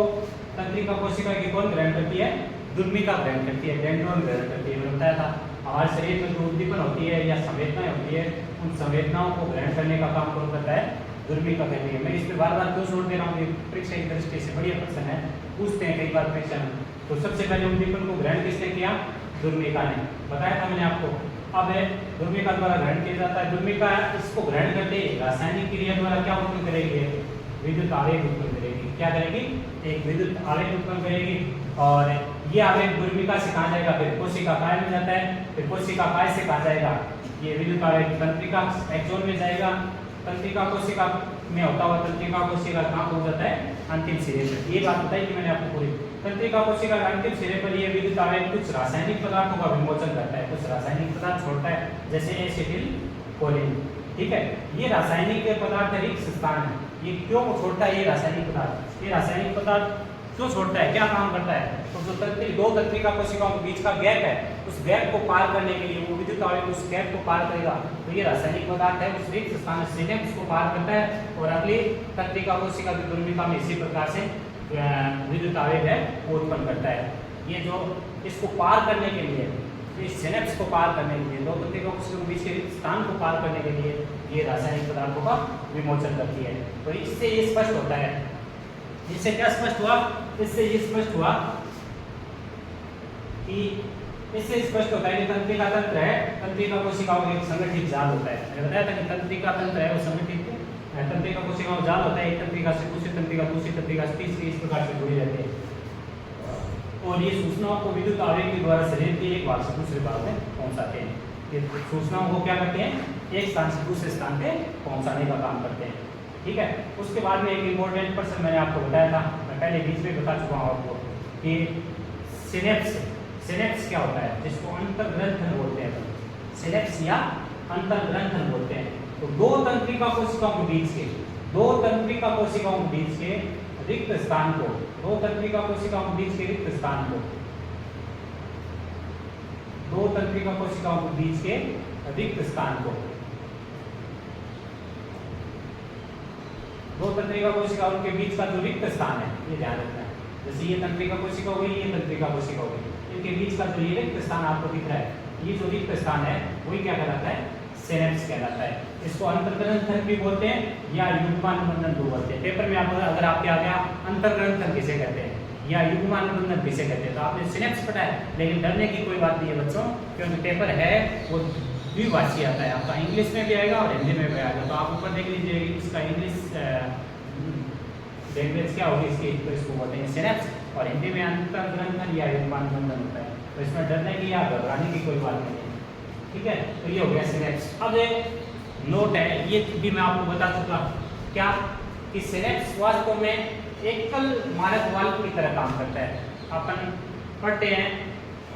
तंत्रिका कोशिका की कौन ग्रहण करती है, दुर्मिका ग्रहण करती है, डेंड्रोन ग्रहण करती है। मैंने बताया था हमारे शरीर में जो उद्दीपन होती है या संवेदनाएं होती है, उन संवेदनाओं को ग्रहण करने का काम कौन करता है, दुर्मिका करती है। मैं इस पर बार बार क्यों जोड़ दे रहा हूँ, परीक्षा की दृष्टि से बढ़िया प्रश्न है, पूछते हैं कई बार परीक्षा में। तो सबसे पहले उद्दीपन को ग्रहण किसने किया, दुर्मिका ने, बताया था मैंने आपको। अब दुर्मिका द्वारा ग्रहण किया जाता है। दुर्मिका इसको ग्रहण करते रासायनिक क्रिया द्वारा क्या उत्पन्न करेगी, विद्युत आवेग उत्पन्न करेगी। क्या करेगी, एक विद्युत आवेग उत्पन्न करेगी। और ये आवेग दुर्मिका से कहाँ जाएगा, फिर कोशिका काय में जाता है, फिर कोशिका काय से कहाँ जाएगा, ये विद्युत आवेग तंत्रिका एक्सोन में जाएगा। तंत्रिका कोशिका में होता हुआ तंत्रिका कोशिका कहाँ पहुंच जाता है, अंतिम सिरे पर। ये बात बताई कि मैंने आपको पूरी। तंत्रिका कोशिका के अंतिम सिरे पर ये विद्युत आवेग कुछ रासायनिक पदार्थों का विमोचन करता है, कुछ रासायनिक पदार्थ छोड़ता है, जैसे एसिटिलकोलिन। ठीक है, ये रासायनिक पदार्थ रिक्त स्थान है। ये क्यों छोड़ता है, ये रासायनिक पदार्थ, ये रासायनिक पदार्थ क्यों छोड़ता है, क्या काम करता है, तो जो दो तंत्रिका कोशिकाओं के बीच का गैप है, उस गैप को पार करने के लिए वो विद्युत आवेग उस गैप को पार करेगा। तो ये रासायनिक पदार्थ है, उस रिक्त स्थान सिनेप्स को पार करता है और अगली तंत्रिका कोशिका की दुर्मिका में इसी प्रकार से विद्युत आवेग है वो उत्पन्न करता है। ये जो इसको पार करने के लिए, इस सिनेप्स को पार करने के लिए, दो तंत्रिका कोशिकाओं के बीच के रिक्त स्थान को पार करने के लिए ये रासायनिक पदार्थों का विमोचन करती है। तो इससे ये स्पष्ट होता है, इससे क्या स्पष्ट हुआ, इससे ये स्पष्ट हुआ कि इससे स्पष्ट होता है कि तंत्रिका तंत्र है, तंत्रिका कोशिकाओं का एक संगठित जाल होता है। मैंने बताया था कि तंत्रिका तंत्र है वो संगठित तंत्रिका कोशिकाओं का जाल होता है, एक तंत्रिका से दूसरी तंत्रिका, दूसरी तंत्रिका से तीसरी, इस प्रकार से जुड़ी रहती है। और ये सूचनाओं को विद्युत आवेग के द्वारा शरीर के एक भाग से दूसरे भाग में पहुंचाते हैं। ये सूचनाओं को क्या करते हैं, एक स्थान से दूसरे स्थान पे पहुंचाने का काम करते हैं। ठीक है, उसके बाद में एक इम्पोर्टेंट पर्सन मैंने आपको बताया था, मैं पहले बीच में बता चुका हूँ आपको कि सिनेप्स क्या होता है, जिसको अंतर्ग्रंथन बोलते हैं। सिनेप्स या अंतर्ग्रंथन बोलते हैं। तो दो तंत्रिका कोशिकाओं के बीच के रिक्त स्थान को, दो तंत्रिका कोशिकाओं के बीच के रिक्त स्थान को, दो तंत्रिका कोशिकाओं के बीच के रिक्त स्थान को, दो तंत्रिका कोशिकाओं के बीच का जो रिक्त स्थान है, ये ध्यान रखना है। जैसे ये तंत्रिका कोशिका हो गई, ये तंत्रिका कोशिका हो गई, इनके बीच का जो ये रिक्त स्थान आपको दिख रहा है, ये जो रिक्त स्थान है वही क्या कहलाता है, सिनेप्स कहलाता है। इसको अंतर्ग्रंथन भी बोलते हैं या युग्मानुबंधन भी बोलते हैं। पेपर में आप अगर आपके आ गया अंतर्ग्रंथन किसे कहते हैं या युग्मानुबंधन किसे कहते हैं, तो आपने सिनेप्स पढ़ा है, लेकिन डरने की कोई बात नहीं है बच्चों, क्योंकि पेपर है वो द्विभाषी आता है, आपका इंग्लिश में भी आएगा और हिंदी में भी आएगा। तो आप ऊपर देख लीजिए इसका इंग्लिश लैंग्वेज क्या होगी इसकी, तो इसको बोलते हैं सिनेप्स, और हिंदी में अंतर्ग्रंथन या युग्मानुबंधन होता है। तो इसमें डरने की या घबराने की कोई बात नहीं है। ठीक है, तो ये हो गया सिनेप्स। अब एक नोट है, ये भी मैं आपको बता चुका क्या कि सिनेप्स वास्तव में एकल मारक वाल्व की तरह काम करता है। अपन पढ़ते हैं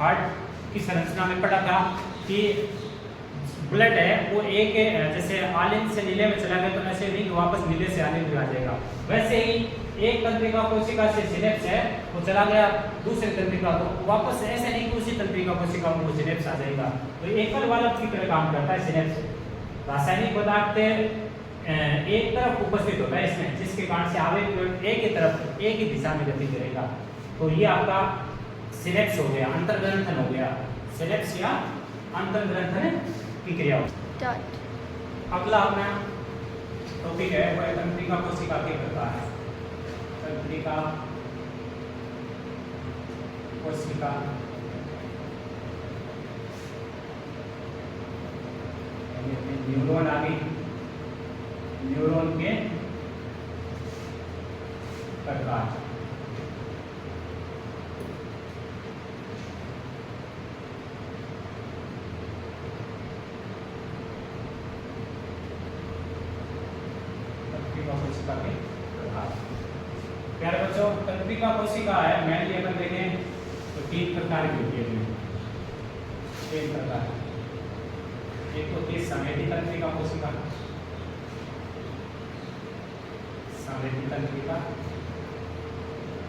हार्ट की संरचना में पढ़ा था कि ब्लड है वो एक जैसे आलिंद से नीले में चला गया तो ऐसे नहीं वापस नीले से आलिंद में आ जाएगा, वैसे ही एक तंत्रिका कोशिका से सिनेप्स है वो चला गया दूसरे तंत्रिका, तो वापस ऐसे नहीं कि उसी तंत्रिका कोशिका में वो सिनेप्स आ जाएगा। तो एकल वाल्व की तरह काम करता है सिनेप्स। रासायनिक पदार्थ एक तरफ उपस्थित होता है इसमें, जिसके कारण से आवेग एक ही तरफ एक ही दिशा में गति करेगा। तो ये आपका सिनेप्स हो गया, अंतर्ग्रंथन हो गया, सिनेप्स या अंतर्ग्रंथन की क्रिया। अगला अपना टॉपिक है वह तंत्रिका कोशिका के प्रकार है। तंत्रिका कोशिका न्यूरॉन आ गई, न्यूरॉन के प्रकार। तंत्रिका कोशिका के प्रकार। प्यारे बच्चों, तंत्रिका कोशिका है मेनली अगर देखें तो 3 प्रकार की होती है। 3 प्रकार, एक तो थी संवेदी तंत्रिका कोशिका, संवेदी तंत्रिका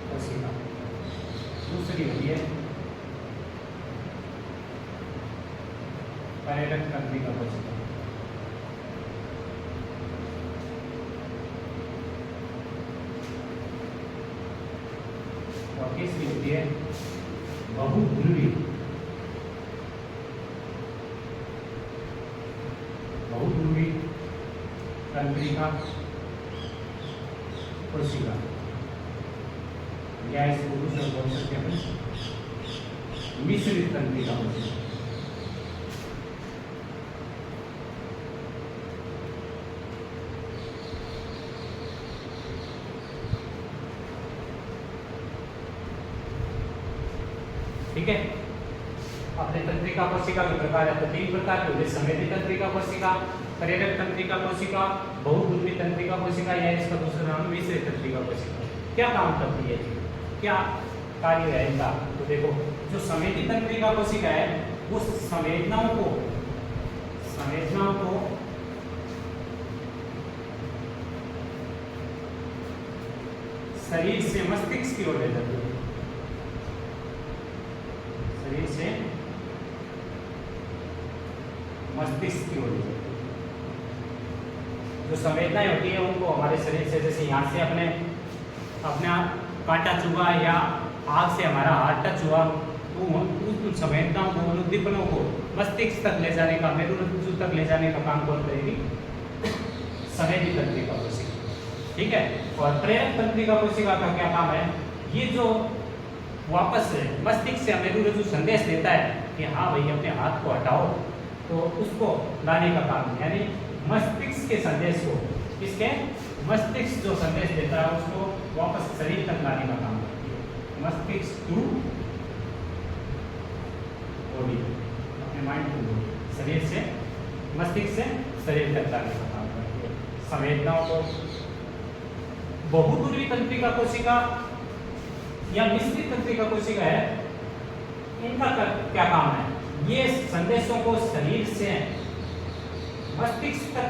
कोशिका। दूसरी होती है प्रेरक तंत्रिका कोशिका। और तीसरी होती है बहुध्रुवी तंत्रिका कोशिका, या इसको दूसरा बोल सकते हैं मिश्रित तंत्रिका कोशिका। ठीक है, अपने तंत्रिका कोशिका के प्रकार है तो 3 प्रकार के होते हैं। संवेदी तंत्रिका कोशिका, प्रेरक तंत्रिका कोशिका, बहुध्रुवी तंत्रिका कोशिका, या इसका दूसरा नाम मिश्रित तंत्रिका कोशिका। क्या काम करती है, क्या कार्य है इनका? तो देखो, जो संवेदी तंत्रिका कोशिका है वो संवेदनाओं को शरीर से मस्तिष्क की ओर ले जाती है, शरीर से मस्तिष्क की ओर ले जाती है। जो संवेदनाएं होती है उनको हमारे शरीर से, जैसे यहाँ से अपना कांटा चुभा या आग से हमारा हाथ टच हुआ, तो उस संवेदनाओं को, उद्दीपनों को मस्तिष्क तक ले जाने का, मेरुरज्जु तक ले जाने का काम कौन करेगी? संवेदी तंत्रिका कोशिका। ठीक है, और प्रेरक तंत्रिका कोशिका का क्या काम है? ये जो वापस मस्तिष्क से मेरुरज्जु संदेश देता है कि हाँ भाई अपने हाथ को हटाओ, तो उसको लाने का काम, यानी मस्तिष्क के संदेश को, इसके मस्तिष्क जो संदेश देता है उसको वापस शरीर तक लाने का काम करती है। मस्तिष्क टू बॉडी, अपने माइंड टू बॉडी, शरीर से मस्तिष्क से शरीर तक लाने का काम करती है संवेदनाओं को। बहुध्रुवी तंत्रिका कोशिका या मिश्रित तंत्रिका कोशिका है, इनका क्या काम है? ये संदेशों को शरीर से मस्तिष्क तक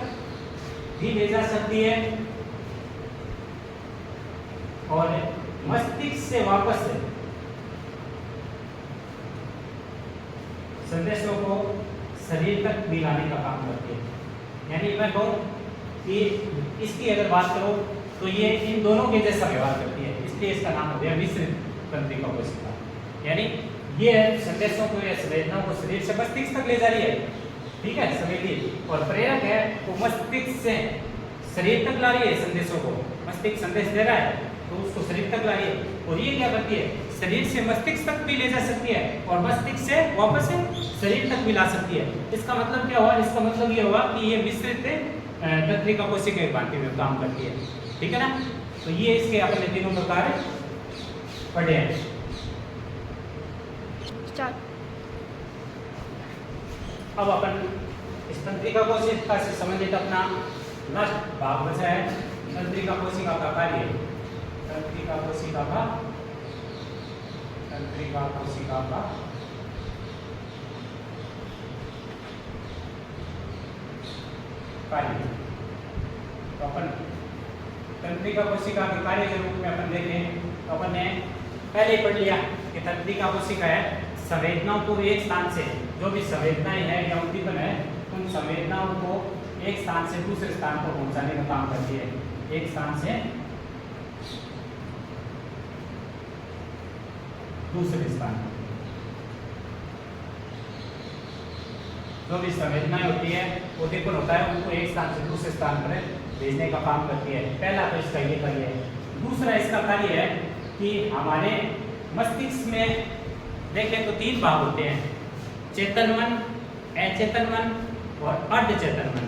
भी ले जा सकती है और मस्तिष्क से वापस संदेशों को शरीर तक भी लाने का काम करती है। यानी मैं कहूँ कि इसकी अगर बात करो तो ये इन दोनों के जैसा व्यवहार करती है, इसलिए इसका नाम हो गया मिश्रित तंत्रिका कोशिका। यानी ये संदेशों को या संवेदनाओं को शरीर से मस्तिष्क तक ले जा रही है, ठीक है, संवेदी, और प्रेरक है वो मस्तिष्क से शरीर तक ला रही है संदेशों को। मस्तिष्क संदेश दे रहा है तो उसको शरीर तक ला रही है, और ये क्या करती है? शरीर से मस्तिष्क तक भी ले जा सकती है और मस्तिष्क से वापस शरीर तक भी ला सकती है। इसका मतलब क्या हुआ? इसका मतलब ये होगा कि ये मिश्रित तंत्रिका कोशिका की भांति में काम करती है। ठीक है ना? तो ये इसके अपने तीनों प्रकार पढ़े हैं। अब अपन इस तंत्रिका कोशिका से संबंधित अपना लास्ट भाग बचा है, तंत्रिका कोशिका का कार्य। तंत्रिका कोशिका का कार्य। तो अपन तंत्रिका कोशिका के कार्य के रूप में अपन देखें तो अपन ने पहले ही पढ़ लिया कि तंत्रिका कोशिका है संवेदनाओं को एक स्थान से, जो भी संवेदनाएं हैं या उद्दीपन है, उन संवेदनाओं को एक स्थान से दूसरे स्थान पर पहुंचाने का काम करती है। एक स्थान से दूसरे स्थान पर जो भी संवेदनाएं होती है वो देखो होता है, उनको एक स्थान से दूसरे स्थान पर भेजने का काम करती है। पहला तो इसका ये कार्य है। दूसरा इसका कार्य है कि हमारे मस्तिष्क में देखें तो 3 भाग होते हैं, चेतन मन, अचेतन मन और अर्धचेतन मन।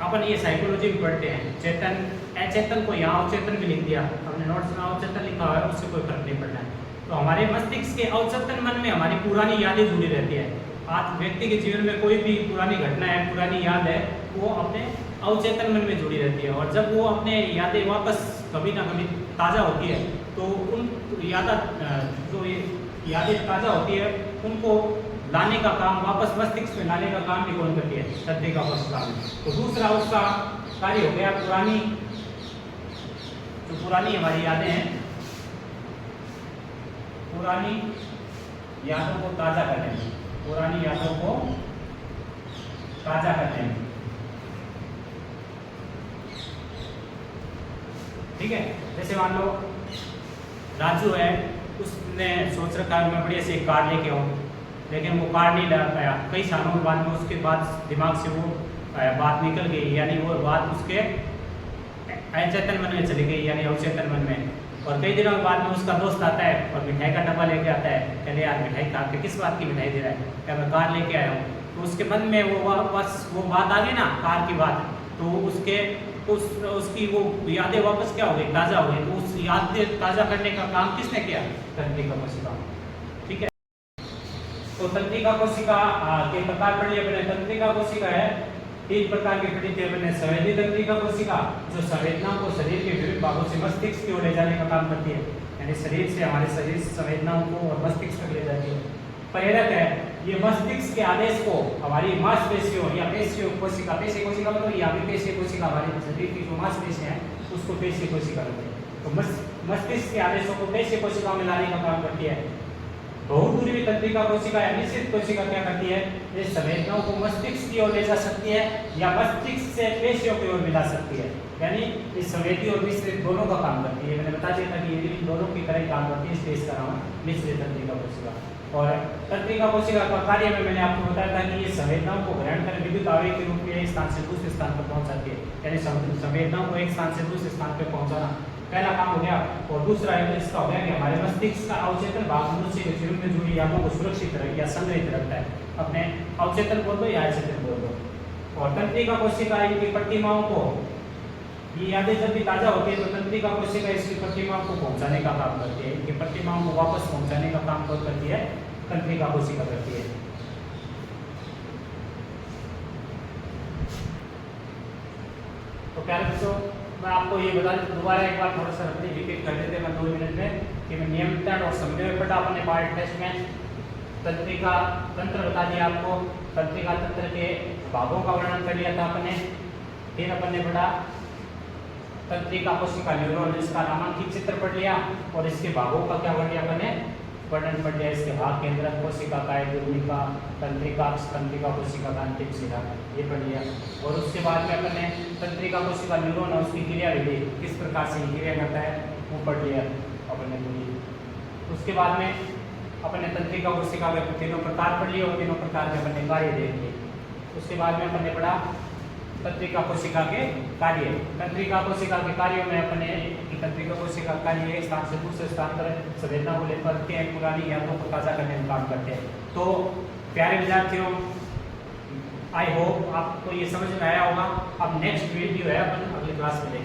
अपन ये साइकोलॉजी में पढ़ते हैं। चेतन अचेतन को यहाँ अवचेतन भी लिख दिया, हमने नोट्स में अवचेतन लिखा हुआ है, उससे कोई फर्क नहीं पड़ना है। तो हमारे मस्तिष्क के अवचेतन मन में हमारी पुरानी यादें जुड़ी रहती है। आज व्यक्ति के जीवन में कोई भी पुरानी घटना है, पुरानी याद है, वो अपने अवचेतन मन में जुड़ी रहती है। और जब वो अपने यादें वापस कभी ना कभी ताज़ा होती है तो उन जो ये यादें ताज़ा होती है उनको लाने का काम, वापस मस्तिष्क में लाने का काम भी कौन करती है? तंत्रिका कोशिका। तो दूसरा उसका कार्य हो गया पुरानी, जो पुरानी हमारी यादें हैं, पुरानी यादों को ताज़ा करने में, पुरानी यादों को ताज़ा करने में। ठीक है, जैसे मान लो राजू है, उसने सोच रखा है मैं बढ़िया से एक कार लेके आऊँ, लेकिन वो कार नहीं ला पाया। कई सालों के बाद में उसके बाद दिमाग से वो बात निकल गई, यानी वो बात उसके अचेतन मन में चली गई, यानी अवचेतन मन में। और कई दिनों के बाद में उसका दोस्त आता है और मिठाई का डब्बा लेके आता है, कहले यार मिठाई खा के, किस बात की मिठाई दे रहा है? क्या मैं कार लेके आया हूँ। तो उसके मन में वो बात आ गई ना, कार की बात, तो उसकी वो यादें वापस क्या हो गई? ताज़ा हो गई। तो उस यादें ताज़ा करने का काम किसने किया? तंत्रिका कोशिका। ठीक है, तो तंत्रिका कोशिका के प्रकार पढ़िए अपने। तंत्रिका कोशिका है 3 प्रकार की पढ़ी थी अपने। संवेदी तंत्रिका कोशिका जो संवेदनाओं को शरीर के विभिन्न भागों से मस्तिष्क की ओर ले जाने का काम करती है, यानी शरीर से हमारे शरीर संवेदनाओं को और मस्तिष्क तक ले जाती है। प्रेरक है, ये मस्तिष्क के आदेश को हमारी मांसपेशियों या पेशियों कोशिका, पेशी कोशिका मतलब यहाँ भी पेशी कोशिका, हमारे शरीर की जो मांसपेशियां हैं उसको पेशी कोशिका कहते हैं। तो मस्तिष्क के आदेशों को पेशी कोशिका में लाने का काम करती है। बहुधुरी तंत्रिका कोशिका या मिश्रित कोशिका क्या करती है? ये संवेदनाओं को मस्तिष्क की ओर ले जा सकती है या मस्तिष्क से पेशियों की ओर मिला सकती है, यानी इस संवेदी और मिश्रित दोनों का काम करती है। मैंने बता दिया था कि ये दोनों की तरह काम करती है, इसलिए इसका नाम है मिश्रित तंत्रिका कोशिका। और तंत्रिका कोशिका का कार्य में मैंने आपको बताया था कि ये संवेदनाओं को ग्रहण कर विद्युत आवेग के रूप में एक स्थान से दूसरे स्थान पर पहुंचाती है, यानी संवेदनाओं को एक स्थान से दूसरे स्थान पर पहुंचाना पहला काम हो गया। और दूसरा इसका हो गया कि हमारे मस्तिष्क का अवचेतन भाग मनुष्य के जीवन में जुड़ी यादों को सुरक्षित या संग्रहित रखता है। अपने अवचेतन बोल दो या अचेतन बोल दो। और तंत्रिका कोशिका की प्रतिमाओं को, ये यादें जब भी ताज़ा होती है तो तंत्रिका कोशिका इसकी प्रतिमाओं को पहुंचाने का काम करती है। इनकी प्रतिमाओं को वापस पहुंचाने का काम कौन करती है? तंत्रिका कोशिका करती है। तो प्यारे बच्चों, मैं आपको ये बता दूं, दोबारा एक बार थोड़ा सा रिपीट कर देते हैं 2 मिनट में, कि मैं नियमित और समन्वय पढ़ा अपने पार्ट टेस्ट में। तंत्रिका तंत्र बता दिया आपको, तंत्रिका तंत्र के भागों का वर्णन कर लिया था अपने। फिर अपन ने पढ़ा तंत्रिका कोशिका न्यूरॉन, इसका नामांकित चित्र पढ़ लिया और इसके भागों का क्या पढ़ लिया अपन ने? वर्णन पढ़ लिया। इसके भाग केंद्रक कोशिका, काय दुर्मिका, तंत्रिका कोशिका का अंतिम शिरा, ये पढ़ लिया। और उसके बाद में अपन ने तंत्रिका कोशिका न्यूरॉन और उसकी क्रियाविधि किस प्रकार से क्रिया करता है वो पढ़ लिया अपन ने पूरी। उसके बाद में अपन ने तंत्रिका कोशिका के 3 प्रकार पढ़ लिए और 3 प्रकार के अपन ने कार्य देख लिए। उसके बाद में अपन ने पढ़ा तंत्रिका कोशिका के कार्य। तंत्रिका कोशिका के कार्यों में अपने तंत्रिका कोशिका कार्य एक स्थान से दूसरे स्थान पर संवेदना को लेकर के पुरानी यादों को ताज़ा करने में काम करते हैं। तो प्यारे विद्यार्थियों, आई होप आपको ये समझ में आया होगा। अब नेक्स्ट वीडियो है अपन अगली क्लास में लेंगे।